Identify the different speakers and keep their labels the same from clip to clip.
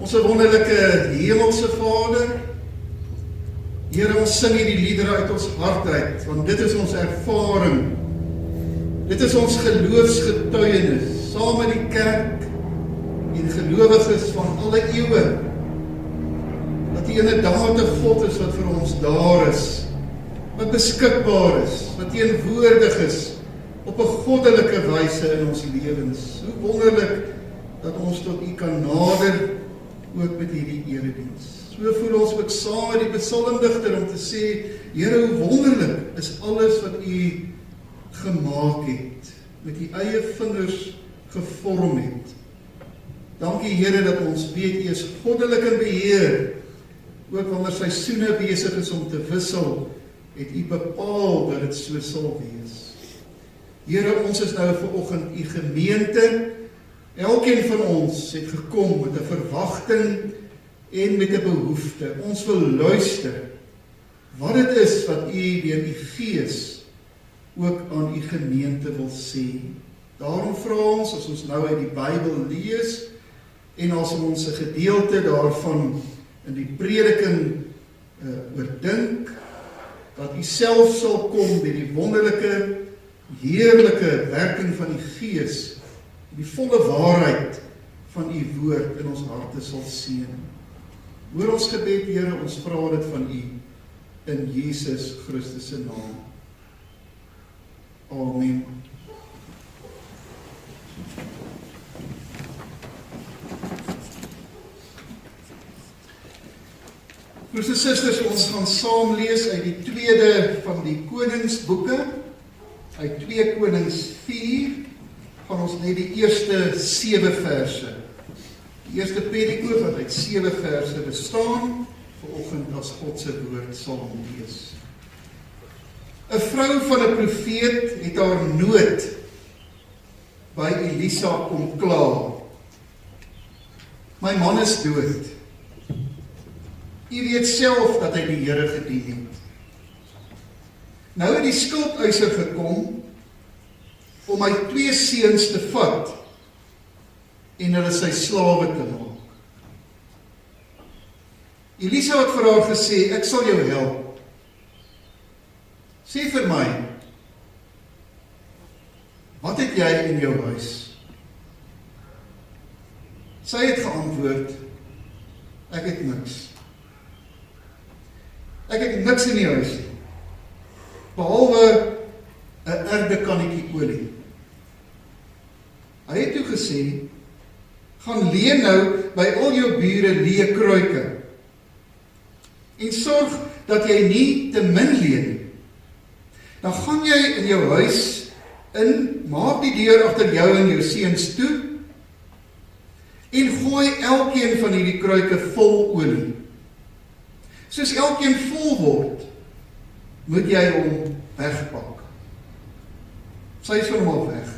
Speaker 1: Ons wonderlike hemelse Vader, Here, ons sing hierdie liedere uit ons hart uit, want dit is ons ervaring, dit is ons geloofsgetuienis, saam met die kerk en gelowiges van alle eeue, dat die inderdaad 'n God is wat vir ons daar is, wat beskikbaar is, wat teenwoordig is, op 'n goddelike wyse in ons lewens. Hoe wonderlik dat ons tot U kan nader, ook met hierdie erediens. So voel ons ook saam met die psalmdigter om te sê, Here, hoe wonderlik is alles wat U gemaak het, met U eie vingers gevorm het. Dankie Here dat ons weet U is goddelik in beheer, ook wanneer seisoene besig is om te wissel, het U bepaal dat dit so sal wees. Here, ons is nou vanoggend U gemeente. Elkeen van ons het gekom met 'n verwagting en met 'n behoefte. Ons wil luister wat dit is wat U deur U Gees ook aan U gemeente wil sê. Daarom vra ons, as ons nou uit die Bybel lees en as ons 'n gedeelte daarvan in die prediking oordink, dat U self sal kom met die wonderlike, heerlike werking van die Gees, die volle waarheid van U woord in ons harte sal seën. Hoor ons gebed, Here, ons vra dit van U in Jesus Christus se naam. Amen. Broers en susters, ons gaan saam lees uit die tweede van die koningsboeke, uit 2 Konings 4, van ons net die eerste 7 verse. Die eerste predikoop wat uit 7 verse bestaan, vanoggend as God se woord sal lees. 'n Vrou van 'n profeet het haar nood by Elisa kom kla. My man is dood. U weet self dat hy die Here gedien het. Nou het die skuldeiser gekom om my 2 seuns te vat en hulle sy slawe te maak. Elisa het vir haar gesê, ek sal jou help. Sê vir my, wat het jy in jou huis? Sy het geantwoord, ek het niks. Ek het niks in die huis nie, behalwe 'n erdekannetjie olie. Hy het toe gesê, gaan leen nou by al jou bure leë kruike en sorg dat jy nie te min leen nie. Dan gaan jy in jou huis in, maak die deur agter jou en jou seuns toe en gooi elkeen van hierdie kruike vol olie. Soos elkeen vol word, moet jy hom wegpak. Sy is van hom al weg.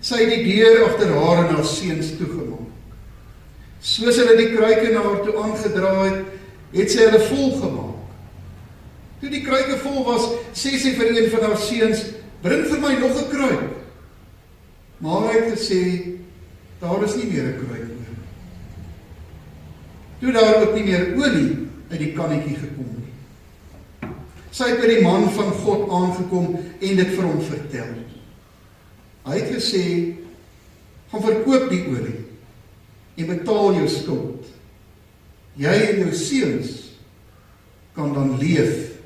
Speaker 1: Sy het die deur agter haar en haar seuns toegemaak. Soos hulle die kruike na haar toe aangedraai het sy hulle vol gemaak. Toe die kruike vol was, sê sy vir een van haar seuns, bring vir my nog 'n kruik. Maar hy het gesê, daar is nie meer 'n kruik oor. Toe daar ook nie meer olie uit die kannetjie gekom nie. Sy het by die man van God aangekom en dit vir hom vertel. Hy het gesê, gaan verkoop die olie en betaal jou skuld. Jy en jou seuns kan dan leef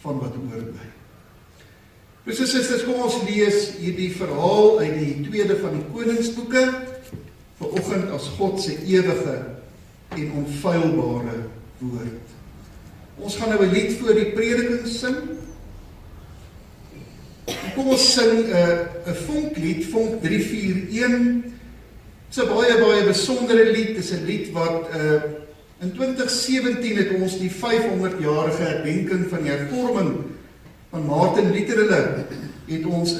Speaker 1: van wat oorbly. Broers en susters, kom ons lees hierdie verhaal uit die tweede van die koningsboeke, vanoggend as God se ewige en onfeilbare woord. Ons gaan nou 'n lied voor die prediking sing. Kom ons sing 'n vonklied, vonk 341. Dit is 'n baie besondere lied. Dit is 'n lied wat in 2017 het ons die 500-jarige herdenking van die hervorming van Martin Luther het ons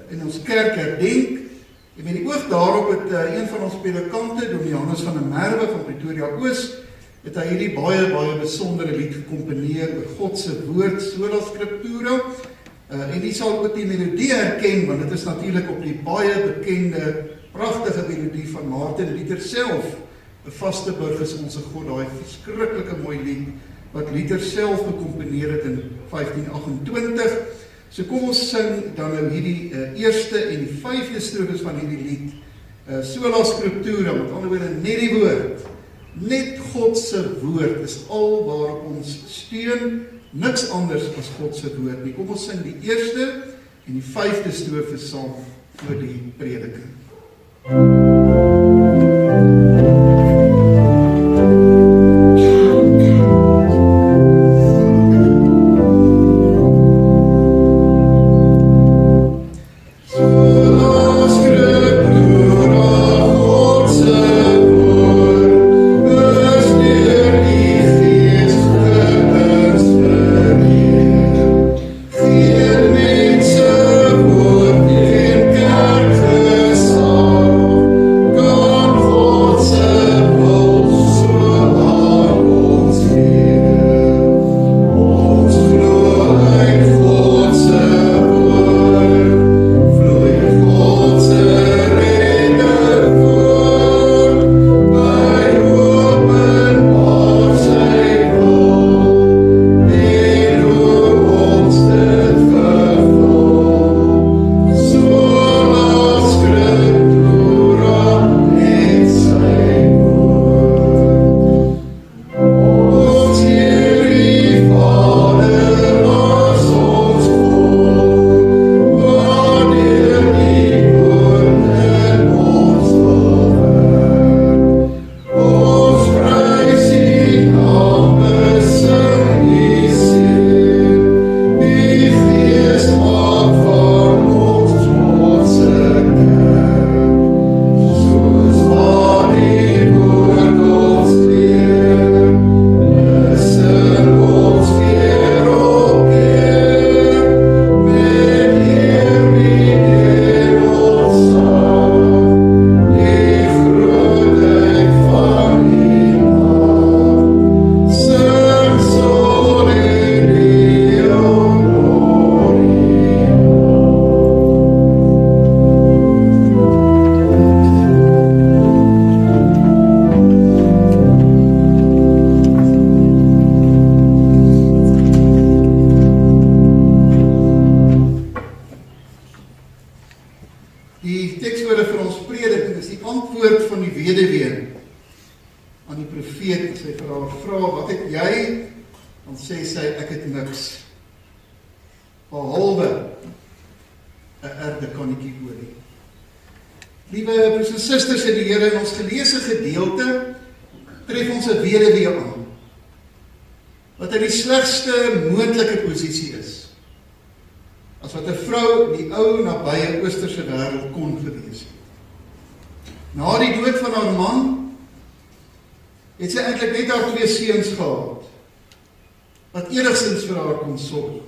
Speaker 1: in ons kerk herdenk. En met die oog daarop het een van ons predikante, Dominee Johannes van der Merwe van Pretoria Oos, het hy hierdie baie besondere lied gekomponeer oor God se woord, sola scriptura. En die sal ook die melodie herken, want dit is natuurlik op die baie bekende, pragtige melodie van Martin Luther self 'n vaste burg is onze God, daai verskriklike mooi lied, wat Luther self gekomponeer het in 1528. So kom ons sing dan nou hierdie eerste en die 5de strofes van hierdie lied, sola scriptura, met ander woorde net die woord, net God se woord is al waarop ons steun, niks anders as God se woord nie. Kom ons sing die eerste en die 5de strofe saam voor die prediking. Die tekstwoorde vir ons prediking is die antwoord van die weduwee aan die profeet, as hy vir haar vra, wat het jy? Dan sê sy, ek het niks, behalwe 'n erdekannetjie olie. Liewe broers en susters in die Here, in ons geleesde gedeelte tref ons 'n weduwee aan, wat in die slegste moontlike posisie is, as wat 'n vrou in die ou nabye Oosterse wêreld kon gewees het. Na die dood van haar man, het sy eintlik net haar 2 seuns gehad, wat enigstens vir haar kon sorg.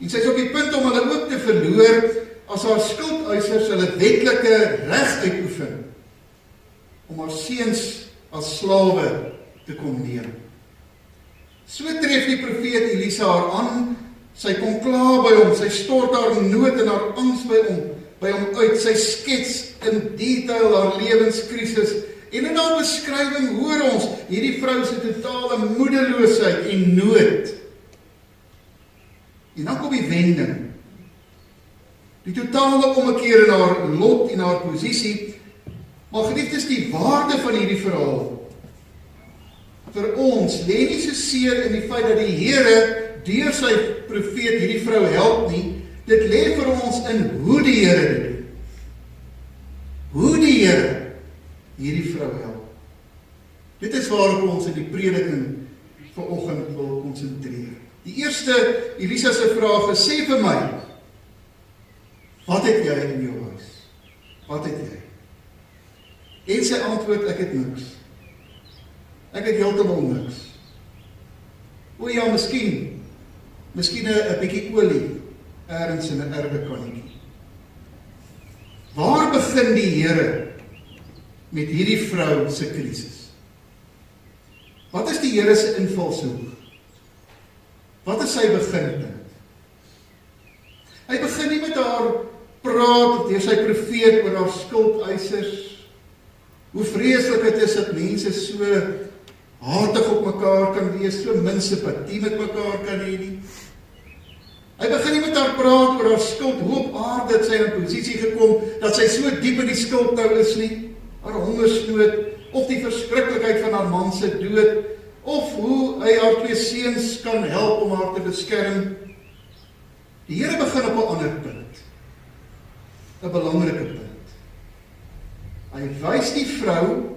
Speaker 1: En sy is op die punt om hulle ook te verloor, as haar skuldeisers hulle wetlike reg uitoefen, om haar seuns as slawe te kom neem. So tref die profeet Elisa haar aan. Sy kom kla by hom, sy stort haar nood en haar angs by hom uit, sy skets in detail haar lewenskrisis, en in haar beskrywing hoor ons hierdie vrou se totale moedeloosheid en nood. En dan kom die wending, die totale ommekeer in haar lot en haar posisie, maar geliefdes, die waarde van hierdie verhaal vir ons lê nie so seer in die feit dat die Here deur sy profeet hierdie vrou help nie, dit lê vir ons in hoe die Here dit doen. Hoe die Here hierdie vrou help. Dit is waarop ons in die prediking vanoggend wil konsentreer. Die eerste, Elisa se vraag is, sê vir my, wat het jy in jou huis? Wat het jy? En sy antwoord, ek het niks. Ek het heeltemal niks. O ja, miskien 'n bietjie olie, ergens in 'n erdekannetjie. Waar begin die Here met hierdie vrou se krisis? Wat is die Here se invalshoek? Wat is sy beginpunt? Hy begin nie met haar praat deur sy profeet oor haar skuldeisers, Hoe vreeslik dit is dat mense so hatig op mekaar kan wees, so min simpatie met mekaar kan hê nie. Hy begin nie met haar praat oor haar skuld, hoe op aarde het sy in 'n posisie gekom, dat sy so diep in die skuld nou is nie, haar hongersnood, of die verskriklikheid van haar man se dood, of hoe hy haar 2 seuns kan help om haar te beskerm. Die Here begin op 'n ander punt, 'n belangrike punt. Hy wys die vrou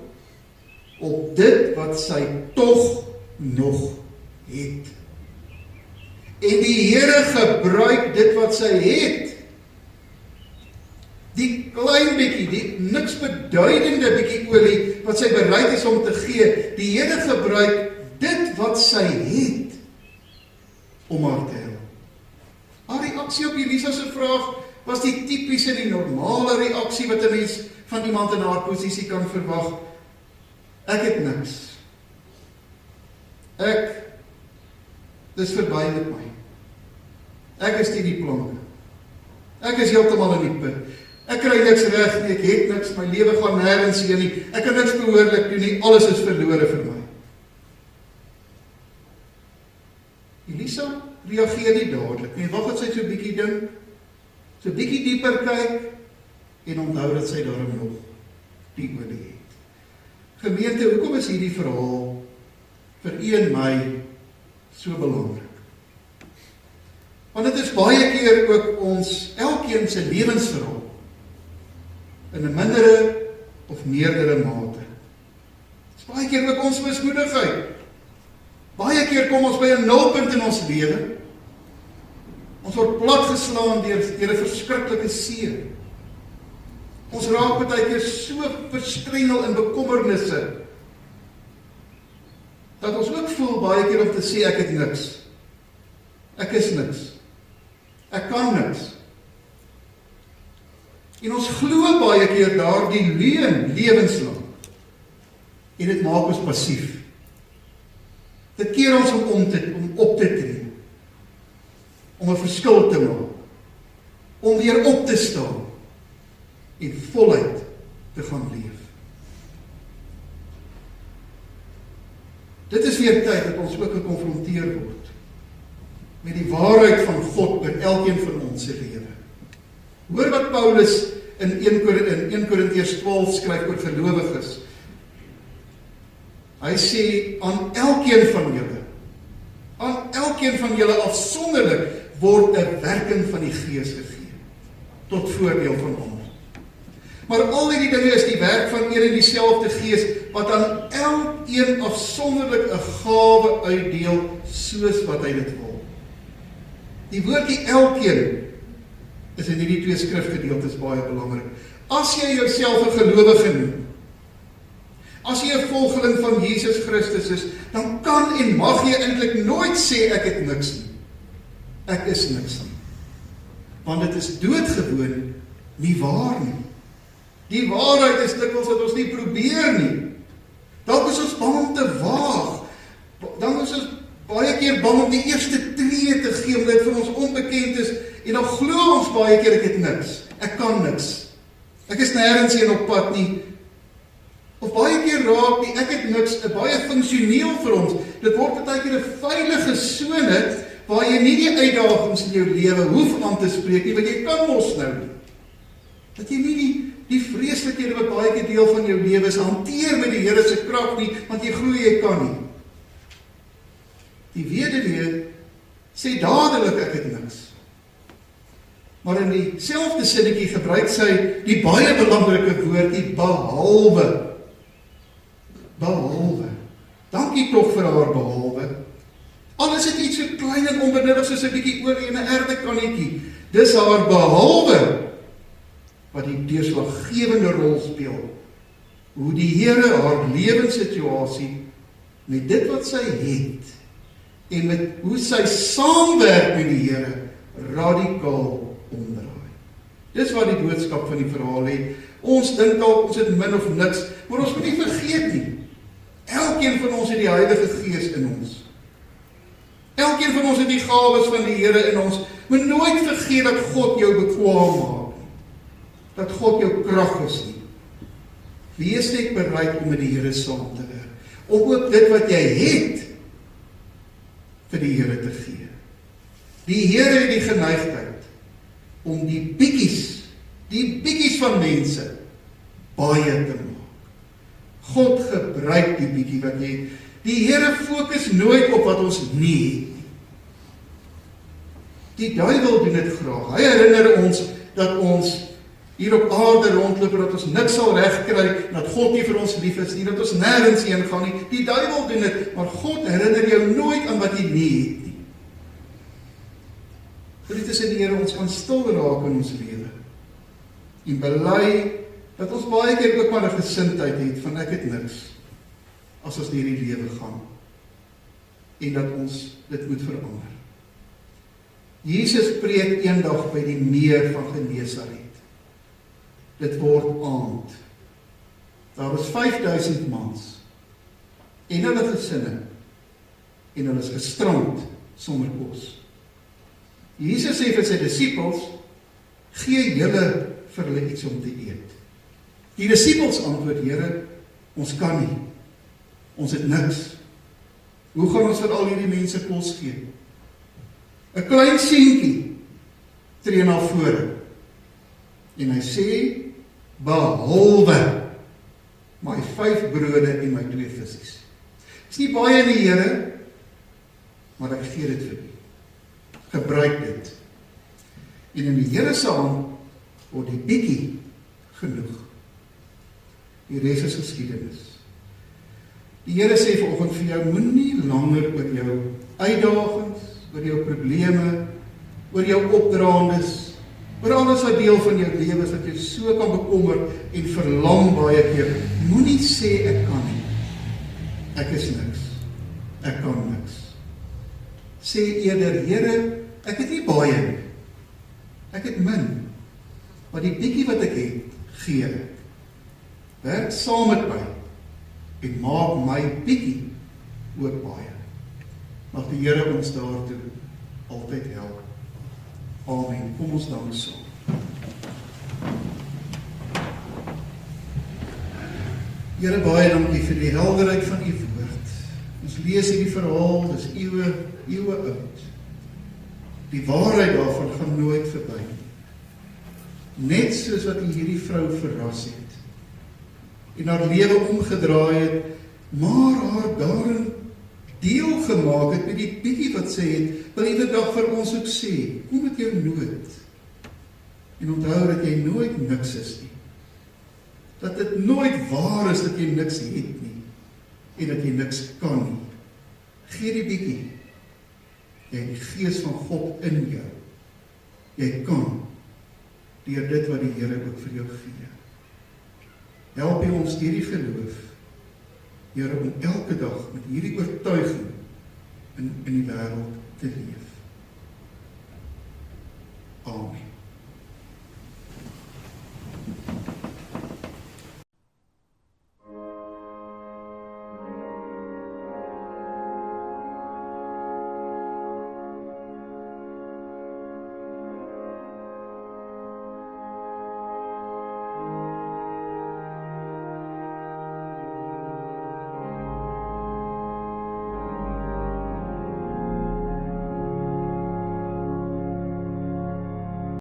Speaker 1: op dit wat sy tog nog het. En die Here gebruik dit wat sy het, die klein bietjie, die niks beduidende bietjie olie, wat sy bereid is om te gee, die Here gebruik dit wat sy het, om haar te help. Haar reaksie op Elisa se vraag, was die tipiese, die normale reaksie, wat 'n mens van iemand in haar posisie kan verwag. Ek het niks. Dis verby met my. Ek is die planke. Ek is heeltemal in die put. Ek kry niks reg nie, ek het niks, my lewe gaan nêrens heen nie, ek kan niks behoorlik doen nie, alles is verlore vir my. Elisa reageer nie dadelik nie, wag dat sy so 'n bietjie dink, so 'n bietjie dieper kyk, en onthou dat sy daarom nog die olie het. Gemeente, hoekom is hierdie verhaal vir u en my so belangrik? Want dit is baie keer ook ons elkeen se lewensverhaal, in 'n mindere of meerdere mate. Dit is baie keer ook ons mismoedigheid. Baie keer kom ons by 'n nulpunt in ons lewe. Ons word platgeslaan deur 'n verskriklike seer. Ons raak baie keer so verstrengel in bekommernisse, dat ons ook voel baie keer om te sê, ek het niks. Ek is niks. Ek kan niks. En ons glo baie keer daardie leuen lewenslang. En dit maak ons passief. Dit keer ons om op te tree. Om 'n verskil te maak. Om weer op te staan. En voluit te gaan leef. Dit is weer tyd dat ons ook gekonfronteer word met die waarheid van God in elkeen van ons se lewe. Hoor wat Paulus in 1 Korintiërs 12 skryf oor gelowiges. Hy sê, aan elkeen van julle afsonderlik word 'n werking van die Gees gegee, tot voordeel van almal. Maar al hierdie dinge is die werk van een en dieselfde Gees, wat aan elkeen afsonderlik 'n gawe uitdeel, soos wat hy dit wil. Die woordjie elkeen is in hierdie 2 skrifgedeeltes baie belangrik. As jy jouself 'n gelowige noem, as jy 'n volgeling van Jesus Christus is, dan kan en mag jy eintlik nooit sê ek het niks nie. Ek is niks nie. Want dit is doodgewoon nie waar nie. Die waarheid is dikwels dat ons nie probeer nie. Dalk is ons bang om te waag. Dan is ons baie keer bang om die eerste tree te gee, omdat dit vir ons onbekend is, en dan glo ons baie keer ek het niks. Ek kan niks. Ek is nêrens heen op pad nie. Of baie keer raak die ek het niks baie funksioneel vir ons. Dit word baie keer 'n veilige sone waar jy nie die uitdagings in jou lewe hoef aan te spreek nie, want jy kan mos nou nie. Dat jy nie die vreeslikhede wat baie keer deel van jou lewe is, hanteer met die Here se krag nie, want jy glo jy kan nie. Die weduwee sê dadelik ek het niks. Maar in dieselfde sinnetjie gebruik sy die baie belangrike woordjie behalwe. Behalwe. Dankie tog vir haar behalwe. Al is dit iets so klein en onbenullig soos 'n bietjie olie en 'n erdekannetjie. Dis haar behalwe wat die deurslaggewende rol speel. Hoe die Here haar lewenssituasie met dit wat sy het en met hoe sy saamwerk met die Here radikaal omdraai. Dis wat die boodskap van die verhaal het. Ons dink dalk ons het min of niks, maar ons moet nie vergeet nie. Elkeen van ons het die Heilige Gees in ons. Elkeen van ons het die gawes van die Here in ons. Moet nooit vergeet dat God jou bekwaam maak. Dat God jou krag is nie. Wees net bereid om met die Here saam te werk. Om ook dit wat jy het, vir die Here te gee. Die Here het die geneigtheid om die bietjies van mense baie te maak. God gebruik die bietjie wat jy het. Die Here fokus nooit op wat ons nie het. Die duiwel doen dit graag. Hy herinner ons dat ons hier op aarde rondloop, dat ons niks sal regkry, dat God nie vir ons lief is nie, dat ons nêrens heen gaan nie. Die duiwel doen dit, maar God herinner jou nooit aan wat jy nie het nie. Geliefdes in die Here, ons kan stil raak in ons lewe en bely dat ons baie keer ook maar 'n gesindheid het van ek het niks as ons deur die lewe gaan en dat ons dit moet verander. Jesus preek eendag by die meer van Genesaret. Dit word aand. Daar is 5000 mans en hulle gesinne en hulle is gestrand sonder kos. Jesus sê vir sy disippels, gee julle vir hulle iets om te eet. Die disippels antwoord, Here, ons kan nie. Ons het niks. Hoe gaan ons vir al hierdie mense kos gee? 'n klein seentjie tree na vore en hy sê, behalwe my 5 brode en my 2 visse. Is nie baie in die Here, maar ek gee dit vir u. Gebruik dit. En in die Here se hand word die bietjie genoeg. Die res is geskiedenis. Die Here sê vanoggend vir jou, moenie langer oor jou uitdagings, oor jou probleme, oor jou opdraandes, oor alles wat deel van jou lewe is, dat jy so kan bekommer en verlang baie keer. Moenie sê ek kan nie. Ek is niks. Ek kan niks. Sê eerder, Here, ek het nie baie nie. Ek het min. Maar die bietjie wat ek het, gee ek. Werk saam met my en maak my bietjie ook baie. Mag die Here ons daartoe altyd help. Amen. Kom ons dank saam. Here, baie dankie vir die helderheid van u woord. Ons lees hierdie verhaal, dis eeue oud. Die waarheid daarvan gaan nooit verby. Net soos wat u hierdie vrou verras het en haar lewe omgedraai het, maar haar daarin deel gemaak het met die bietjie wat sy het, wil hy vandag vir ons ook sê, kom met jou nood, en onthou dat jy nooit niks is nie, dat dit nooit waar is dat jy niks het nie, en dat jy niks kan nie. Gee die bietjie, jy het die gees van God in jou, jy kan, deur dit wat die Here ook vir jou gee. Help jy ons deur die geloof, Here, om elke dag met hierdie oortuiging in die wêreld te leef. Amen.